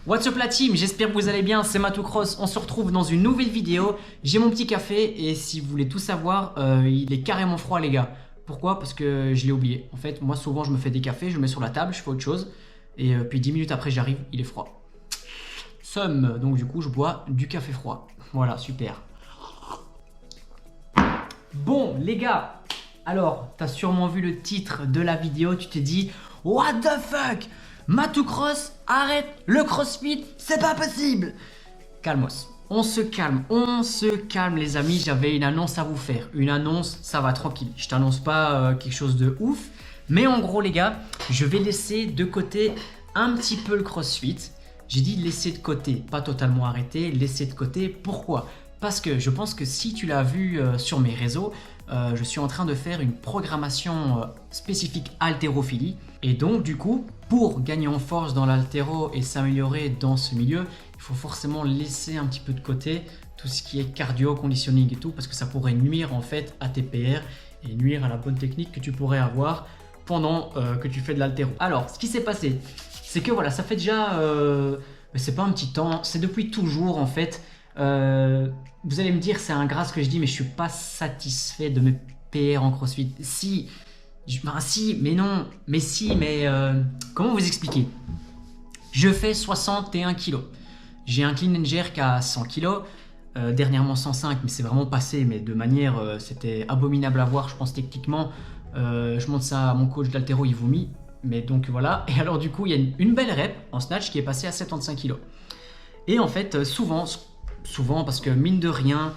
What's up la team, j'espère que vous allez bien, c'est Matou Cross, on se retrouve dans une nouvelle vidéo. J'ai mon petit café et si vous voulez tout savoir, il est carrément froid les gars. Pourquoi? Parce que je l'ai oublié. En fait, moi souvent je me fais des cafés, je le mets sur la table, je fais autre chose. Et puis 10 minutes après j'arrive, il est froid. Somme, donc du coup je bois du café froid. Voilà, super. Bon les gars, alors t'as sûrement vu le titre de la vidéo, tu t'es dit what the fuck, Matou Cross, arrête le crossfit, c'est pas possible. Calmos, on se calme les amis, j'avais une annonce à vous faire. Une annonce, ça va tranquille, je t'annonce pas quelque chose de ouf. Mais en gros les gars, je vais laisser de côté un petit peu le crossfit. J'ai dit laisser de côté, pas totalement arrêter, laisser de côté, pourquoi? Parce que je pense que si tu l'as vu sur mes réseaux, je suis en train de faire une programmation spécifique haltérophilie. Et donc du coup, pour gagner en force dans l'haltéro et s'améliorer dans ce milieu, il faut forcément laisser un petit peu de côté tout ce qui est cardio, conditioning et tout, parce que ça pourrait nuire en fait à tes PR et nuire à la bonne technique que tu pourrais avoir pendant que tu fais de l'haltéro. Alors, ce qui s'est passé, c'est que voilà, ça fait déjà, c'est pas un petit temps, c'est depuis toujours en fait. Vous allez me dire c'est ingrat ce que je dis, mais je suis pas satisfait de mes PR en crossfit. Si, mais non, mais si, mais comment vous expliquer? Je fais 61 kg. J'ai un clean and jerk à 100 kg. Dernièrement 105, mais c'est vraiment passé, mais de manière, c'était abominable à voir, je pense techniquement. Je montre ça à mon coach d'haltéro, il vomit. Mais donc voilà, et alors du coup, il y a une belle rep en snatch qui est passée à 75 kg. Et en fait, souvent, parce que mine de rien,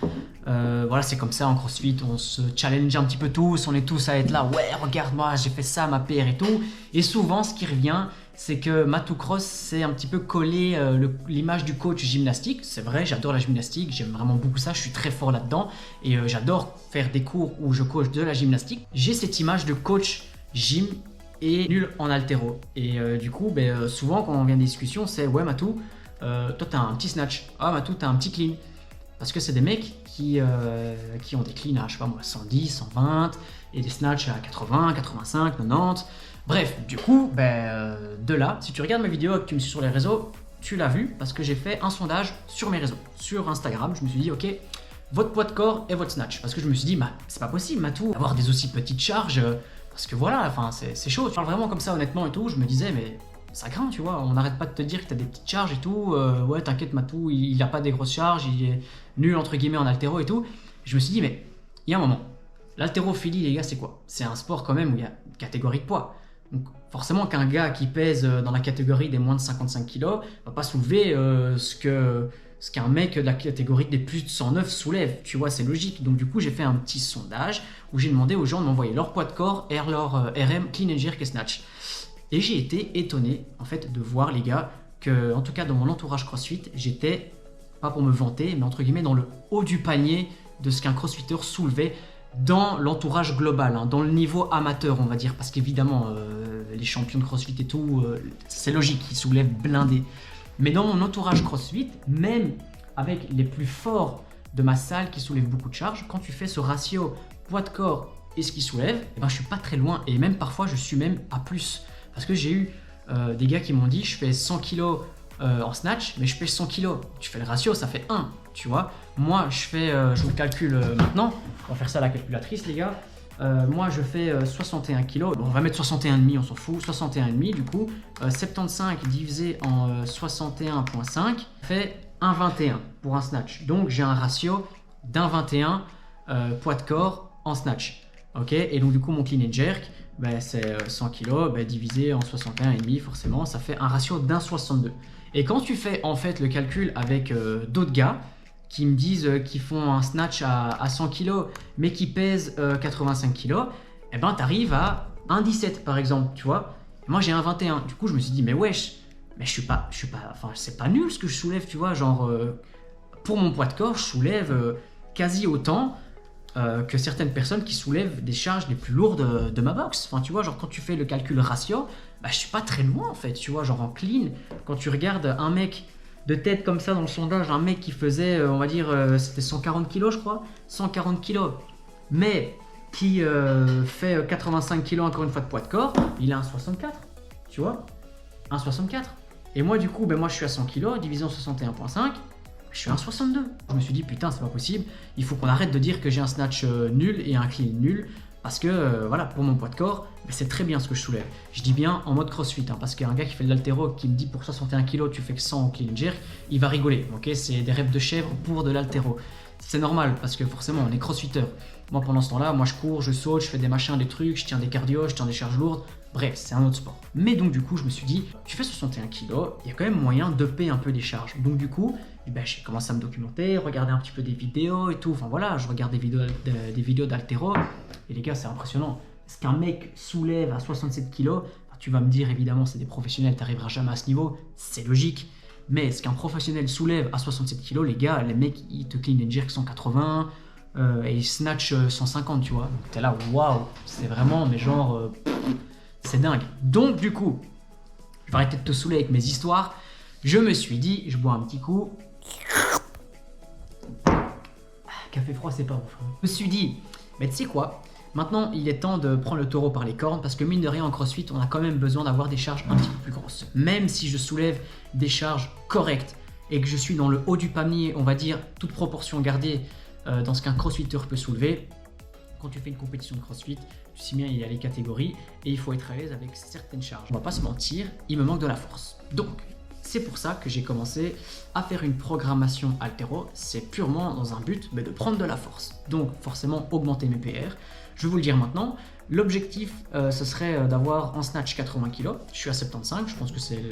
voilà, c'est comme ça en crossfit, on se challenge un petit peu tous, on est tous à être là, ouais, regarde-moi, j'ai fait ça, ma PR et tout. Et souvent, ce qui revient, c'est que Matou Cross, c'est un petit peu collé l'image du coach gymnastique. C'est vrai, j'adore la gymnastique, j'aime vraiment beaucoup ça, je suis très fort là-dedans. Et j'adore faire des cours où je coach de la gymnastique. J'ai cette image de coach gym et nul en haltéro. Et du coup, souvent, quand on vient des discussions, c'est ouais, Matou, toi t'as un petit snatch, ah Matou t'as un petit clean, parce que c'est des mecs qui ont des cleans à je sais pas moi 110, 120 et des snatchs à 80, 85, 90. Bref, du coup, de là, si tu regardes mes vidéos et que tu me suis sur les réseaux, tu l'as vu parce que j'ai fait un sondage sur mes réseaux, sur Instagram. Je me suis dit ok, votre poids de corps et votre snatch, parce que je me suis dit c'est pas possible Matou avoir des aussi petites charges, parce que voilà, enfin c'est chaud. Je parle vraiment comme ça honnêtement et tout. Je me disais mais ça craint, tu vois, on n'arrête pas de te dire que tu as des petites charges et tout, ouais t'inquiète Matou, il n'a pas des grosses charges, il est nul entre guillemets en haltéro et tout. Je me suis dit mais il y a un moment, l'haltérophilie les gars c'est quoi? C'est un sport quand même où il y a une catégorie de poids. Donc forcément qu'un gars qui pèse dans la catégorie des moins de 55 kg va pas soulever ce qu'un mec de la catégorie des plus de 109 soulève, tu vois, c'est logique. Donc du coup j'ai fait un petit sondage où j'ai demandé aux gens de m'envoyer leur poids de corps et leur RM, clean and jerk et snatch. Et j'ai été étonné en fait de voir les gars que, en tout cas dans mon entourage crossfit, j'étais, pas pour me vanter, mais entre guillemets dans le haut du panier de ce qu'un crossfitter soulevait dans l'entourage global, hein, dans le niveau amateur on va dire, parce qu'évidemment les champions de crossfit et tout, c'est logique, ils soulèvent blindés. Mais dans mon entourage crossfit, même avec les plus forts de ma salle qui soulèvent beaucoup de charges, quand tu fais ce ratio poids de corps et ce qui soulève, je suis pas très loin et même parfois je suis même à plus. Parce que j'ai eu des gars qui m'ont dit je fais 100 kg en snatch, mais je pèse 100 kg. Tu fais le ratio, ça fait 1, tu vois. Moi, je vous le calcule maintenant. On va faire ça à la calculatrice, les gars. Moi, je fais 61 kg. Bon, on va mettre 61,5, on s'en fout. 61,5 du coup. 75 divisé en 61,5 fait 1,21 pour un snatch. Donc, j'ai un ratio d'1,21 poids de corps en snatch. Ok, et donc du coup mon clean and jerk, c'est 100 kg divisé en 61,5 forcément, ça fait un ratio d'1,62. Et quand tu fais en fait le calcul avec d'autres gars qui me disent qu'ils font un snatch à 100 kg mais qui pèsent 85 kg, tu arrives à 1,17 par exemple, tu vois. Moi j'ai 1,21, du coup je me suis dit mais wesh, mais je suis pas, enfin c'est pas nul ce que je soulève, tu vois, genre pour mon poids de corps je soulève quasi autant que certaines personnes qui soulèvent des charges les plus lourdes de ma box. Enfin, tu vois, genre quand tu fais le calcul ratio, je suis pas très loin en fait, tu vois, genre en clean, quand tu regardes un mec de tête comme ça dans le sondage, un mec qui faisait, on va dire, c'était 140 kg je crois, 140 kg, mais qui fait 85 kg encore une fois de poids de corps, il a un 64, tu vois, un 64. Et moi du coup, moi je suis à 100 kg, division 61,5, je suis à 62. Je me suis dit putain c'est pas possible, il faut qu'on arrête de dire que j'ai un snatch nul et un clean nul. Parce que voilà, pour mon poids de corps, c'est très bien ce que je soulève. Je dis bien en mode crossfit, parce qu'un gars qui fait de l'haltéro qui me dit pour 61 kg tu fais que 100 au clean and jerk, il va rigoler. Ok, c'est des reps de chèvre pour de l'haltéro. C'est normal parce que forcément on est crossfitter. Moi pendant ce temps-là, moi je cours, je saute, je fais des machins, des trucs, je tiens des cardio, je tiens des charges lourdes. Bref, c'est un autre sport. Mais donc du coup, je me suis dit, tu fais 61 kg, il y a quand même moyen de payer un peu des charges. Donc du coup, j'ai commencé à me documenter, regarder un petit peu des vidéos et tout. Enfin voilà, je regarde des vidéos d'haltéro. Et les gars, c'est impressionnant. Ce qu'un mec soulève à 67 kg, tu vas me dire évidemment c'est des professionnels, tu n'arriveras jamais à ce niveau, c'est logique. Mais ce qu'un professionnel soulève à 67 kg, les gars, les mecs ils te clean and jerk 180 et ils snatch 150, tu vois. Donc t'es là, waouh, c'est vraiment, mais genre, c'est dingue. Donc du coup, je vais arrêter de te saouler avec mes histoires. Je me suis dit, je bois un petit coup. Café froid, c'est pas ouf. Je me suis dit, mais tu sais quoi? Maintenant, il est temps de prendre le taureau par les cornes parce que mine de rien en crossfit, on a quand même besoin d'avoir des charges un petit peu plus grosses. Même si je soulève des charges correctes et que je suis dans le haut du panier, on va dire, toute proportion gardée dans ce qu'un crossfitter peut soulever, quand tu fais une compétition de crossfit, tu sais bien, il y a les catégories et il faut être à l'aise avec certaines charges. On va pas se mentir, il me manque de la force. Donc, c'est pour ça que j'ai commencé à faire une programmation haltéro. C'est purement dans un but de prendre de la force. Donc, forcément, augmenter mes PR. Je vais vous le dire maintenant, l'objectif ce serait d'avoir en snatch 80 kg, je suis à 75, je pense que c'est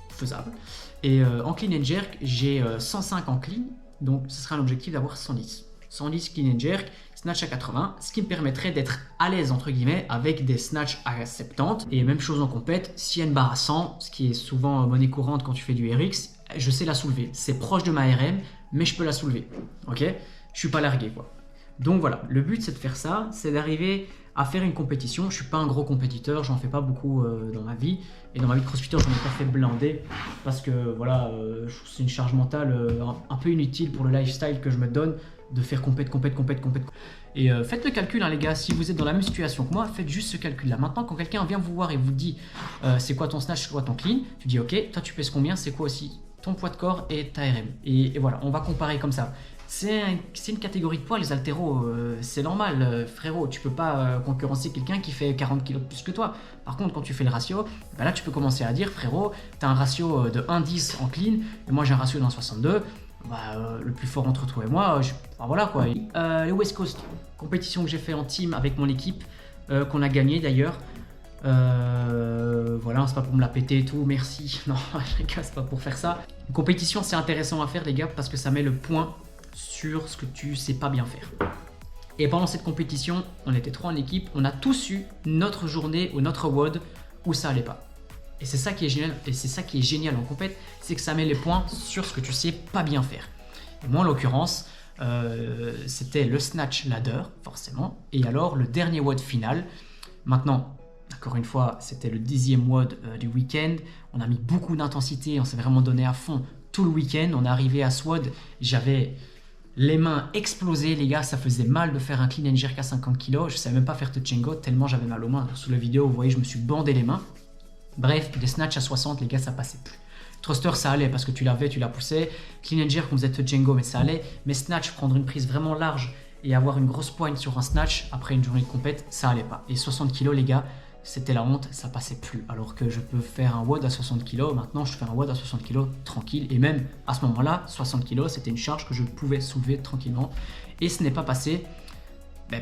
faisable. Et en clean and jerk, j'ai 105 en clean, donc ce serait un objectif d'avoir 110. 110 clean and jerk, snatch à 80, ce qui me permettrait d'être à l'aise entre guillemets avec des snatch à 70. Et même chose en compète, s'il y a une barre à 100, ce qui est souvent monnaie courante quand tu fais du RX, je sais la soulever. C'est proche de ma RM, mais je peux la soulever, ok? Je suis pas largué quoi. Donc voilà, le but c'est de faire ça, c'est d'arriver à faire une compétition. Je suis pas un gros compétiteur, j'en fais pas beaucoup dans ma vie. Et dans ma vie de crossfitter, j'en ai pas fait blinder parce que voilà, je trouve que c'est une charge mentale un peu inutile pour le lifestyle que je me donne de faire compète. Et faites le calcul les gars, si vous êtes dans la même situation que moi, faites juste ce calcul là. Maintenant quand quelqu'un vient vous voir et vous dit c'est quoi ton snatch, c'est quoi ton clean, tu dis ok, toi tu pèses combien, c'est quoi aussi ton poids de corps et ta RM. Et voilà, on va comparer comme ça. C'est une catégorie de poids, les haltéros, c'est normal, frérot. Tu peux pas concurrencer quelqu'un qui fait 40 kg de plus que toi. Par contre, quand tu fais le ratio, là tu peux commencer à dire, frérot, tu as un ratio de 1,10 en clean, et moi j'ai un ratio d'1,62. Le plus fort entre toi et moi, voilà quoi. Les West Coast, compétition que j'ai fait en team avec mon équipe, qu'on a gagné d'ailleurs. Voilà, c'est pas pour me la péter et tout, merci. Non, les gars, c'est pas pour faire ça. Une compétition, c'est intéressant à faire, les gars, parce que ça met le point sur ce que tu sais pas bien faire. Et pendant cette compétition, on était 3 en équipe, on a tous eu notre journée ou notre WOD où ça allait pas. Et c'est ça qui est génial, en compète, c'est que ça met les points sur ce que tu sais pas bien faire. Et moi en l'occurrence, c'était le snatch ladder, forcément, et alors le dernier WOD final. Maintenant, encore une fois, c'était le 10e WOD du week-end, on a mis beaucoup d'intensité, on s'est vraiment donné à fond tout le week-end. On est arrivé à ce WOD, j'avais les mains explosées, les gars, ça faisait mal de faire un clean and jerk à 50 kg. Je savais même pas faire touch and go tellement j'avais mal aux mains. Sous la vidéo, vous voyez, je me suis bandé les mains. Bref, des snatchs à 60, les gars, ça passait plus. Thruster, ça allait parce que tu l'avais, tu la poussais. Clean and jerk, on faisait touch and go, mais ça allait. Mais snatch, prendre une prise vraiment large et avoir une grosse poigne sur un snatch après une journée de compète, ça allait pas. Et 60 kg, les gars, c'était la honte, ça passait plus. Alors que je peux faire un WOD à 60 kg, maintenant je fais un WOD à 60 kg tranquille. Et même à ce moment-là, 60 kg, c'était une charge que je pouvais soulever tranquillement. Et ce n'est pas passé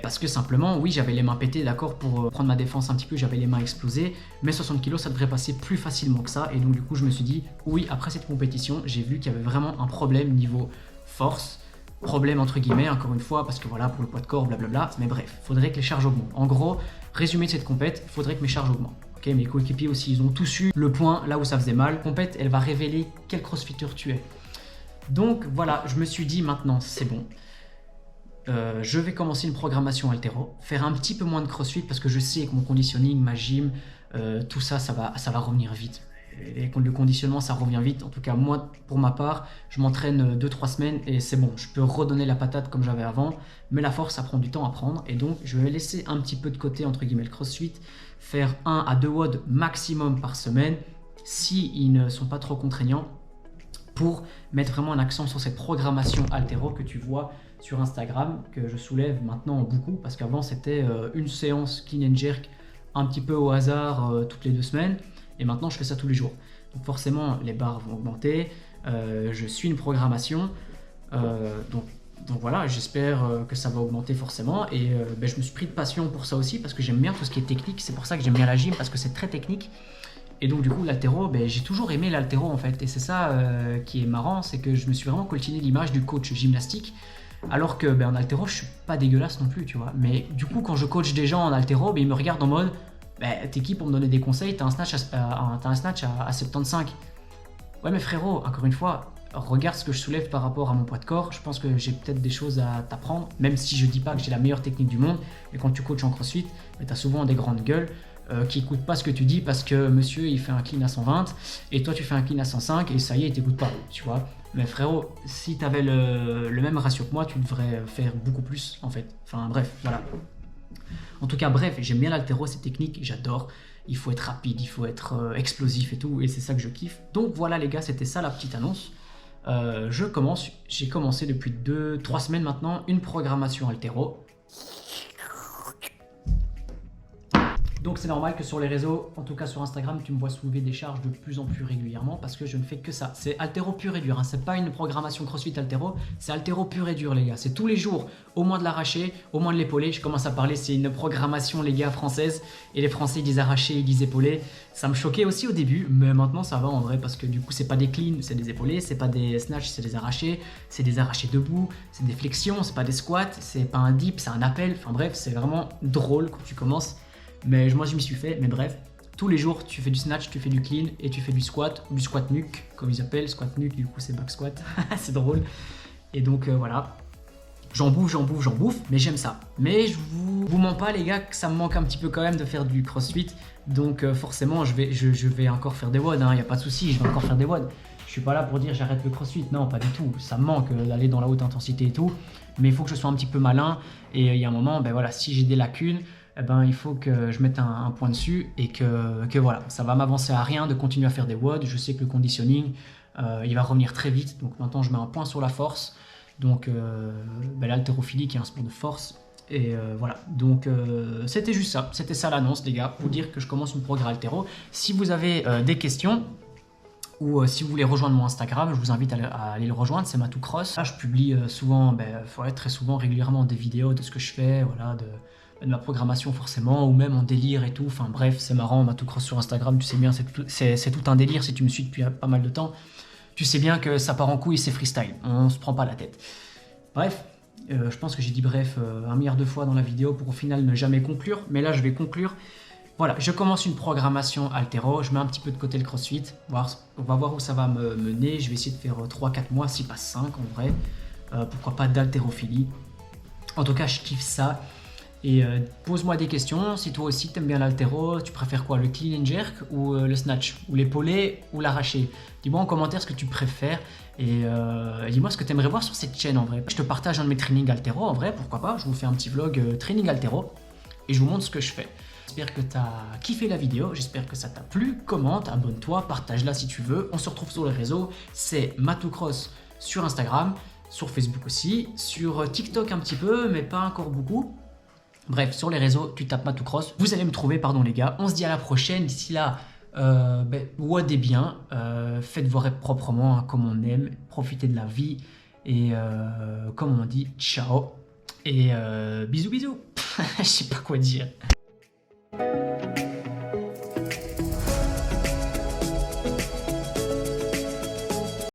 parce que simplement, oui, j'avais les mains pétées, d'accord, pour prendre ma défense un petit peu, j'avais les mains explosées. Mais 60 kg, ça devrait passer plus facilement que ça. Et donc du coup, je me suis dit, oui, après cette compétition, j'ai vu qu'il y avait vraiment un problème niveau force. Problème entre guillemets, encore une fois, parce que voilà, pour le poids de corps, blablabla. Mais bref, il faudrait que les charges augmentent. En gros, résumé de cette compète, il faudrait que mes charges augmentent. Ok, mes coéquipiers aussi, ils ont tous eu le point là où ça faisait mal. La compète, elle va révéler quel crossfitter tu es. Donc voilà, je me suis dit maintenant, c'est bon. Je vais commencer une programmation haltéro, faire un petit peu moins de crossfit parce que je sais que mon conditioning, ma gym, tout ça, ça va revenir vite. Et le conditionnement, ça revient vite. En tout cas, moi, pour ma part, je m'entraîne 2-3 semaines et c'est bon. Je peux redonner la patate comme j'avais avant, mais la force, ça prend du temps à prendre. Et donc, je vais laisser un petit peu de côté, entre guillemets, le crossfit, faire 1 à 2 WOD maximum par semaine s'ils ne sont pas trop contraignants, pour mettre vraiment un accent sur cette programmation haltéro que tu vois sur Instagram, que je soulève maintenant beaucoup, parce qu'avant c'était une séance clean and jerk un petit peu au hasard toutes les 2 semaines, et maintenant je fais ça tous les jours. Donc forcément les barres vont augmenter, je suis une programmation, donc voilà, j'espère que ça va augmenter forcément, et je me suis pris de passion pour ça aussi, parce que j'aime bien tout ce qui est technique, c'est pour ça que j'aime bien la gym, parce que c'est très technique. Et donc du coup l'haltéro, j'ai toujours aimé l'haltéro en fait, et c'est ça qui est marrant, c'est que je me suis vraiment coltiné l'image du coach gymnastique, alors que en haltéro je suis pas dégueulasse non plus, tu vois. Mais du coup quand je coach des gens en haltéro, ils me regardent en mode t'es qui pour me donner des conseils, t'as un snatch à 75. Ouais mais frérot, encore une fois, regarde ce que je soulève par rapport à mon poids de corps, je pense que j'ai peut-être des choses à t'apprendre, même si je dis pas que j'ai la meilleure technique du monde, mais quand tu coaches en crossfit, t'as souvent des grandes gueules qui n'écoute pas ce que tu dis parce que monsieur il fait un clean à 120 et toi tu fais un clean à 105 et ça y est il t'écoute pas, tu vois. Mais frérot, si tu avais le même ratio que moi, tu devrais faire beaucoup plus en fait. Enfin bref, voilà. En tout cas bref, j'aime bien l'haltéro, c'est technique, j'adore. Il faut être rapide, il faut être explosif et tout, et c'est ça que je kiffe. Donc voilà les gars, c'était ça la petite annonce. J'ai commencé depuis 2-3 semaines maintenant une programmation haltéro. Donc c'est normal que sur les réseaux, en tout cas sur Instagram, tu me vois soulever des charges de plus en plus régulièrement parce que je ne fais que ça. C'est haltéro pur et dur, hein. C'est pas une programmation CrossFit haltéro, c'est haltéro pur et dur les gars. C'est tous les jours, au moins de l'arracher, au moins de l'épauler. Je commence à parler, c'est une programmation les gars française et les Français ils disent arracher, ils disent épauler. Ça me choquait aussi au début, mais maintenant ça va en vrai parce que du coup c'est pas des cleans, c'est des épaulés, c'est pas des snatchs, c'est des arrachés debout, c'est des flexions, c'est pas des squats, c'est pas un dip, c'est un appel. Enfin bref, c'est vraiment drôle quand tu commences. Mais moi je m'y suis fait, mais bref, tous les jours tu fais du snatch, tu fais du clean et tu fais du squat nuque, comme ils appellent, squat nuque, du coup c'est back squat, c'est drôle. Et donc voilà, j'en bouffe, mais j'aime ça. Mais je vous mens pas les gars que ça me manque un petit peu quand même de faire du crossfit, donc forcément je vais encore faire des WOD, hein, y a pas de souci, je vais encore faire des WOD. Je suis pas là pour dire j'arrête le crossfit, non pas du tout, ça me manque d'aller dans la haute intensité et tout, mais il faut que je sois un petit peu malin, et il y a un moment, voilà, si j'ai des lacunes, il faut que je mette un point dessus et que voilà, ça va m'avancer à rien de continuer à faire des WOD. Je sais que le conditioning, il va revenir très vite, donc maintenant je mets un point sur la force, donc l'haltérophilie qui est un sport de force, et voilà, donc c'était juste ça, c'était ça l'annonce les gars, pour dire que je commence une programme haltéro. Si vous avez des questions, ou si vous voulez rejoindre mon Instagram, je vous invite à aller le rejoindre, c'est Matoucross. Là, je publie souvent, très souvent, régulièrement des vidéos de ce que je fais, voilà, de ma programmation forcément, ou même en délire et tout. Enfin bref, c'est marrant, Matoucross sur Instagram, tu sais bien, c'est tout un délire si tu me suis depuis pas mal de temps. Tu sais bien que ça part en couille et c'est freestyle, on se prend pas la tête. Bref, je pense que j'ai dit bref 1 milliard de fois dans la vidéo pour au final ne jamais conclure, mais là je vais conclure. Voilà, je commence une programmation haltéro, je mets un petit peu de côté le crossfit, on va voir où ça va me mener, je vais essayer de faire 3-4 mois, si pas 5 en vrai, pourquoi pas d'haltérophilie. En tout cas, je kiffe ça, et pose-moi des questions, si toi aussi t'aimes bien l'haltéro, tu préfères quoi, le clean and jerk ou le snatch, ou l'épaulé ou l'arraché. Dis-moi en commentaire ce que tu préfères, et dis-moi ce que tu aimerais voir sur cette chaîne en vrai. Je te partage un de mes trainings haltéro en vrai, pourquoi pas, je vous fais un petit vlog training haltéro, et je vous montre ce que je fais. J'espère que tu as kiffé la vidéo, j'espère que ça t'a plu, commente, abonne-toi, partage-la si tu veux. On se retrouve sur les réseaux, c'est Matoucross sur Instagram, sur Facebook aussi, sur TikTok un petit peu, mais pas encore beaucoup. Bref, sur les réseaux, tu tapes Matoucross, vous allez me trouver, pardon les gars. On se dit à la prochaine, d'ici là, WODez bien, faites vos reps proprement, hein, comme on aime, profitez de la vie, et comme on dit, ciao, et bisous bisous, je sais pas quoi dire.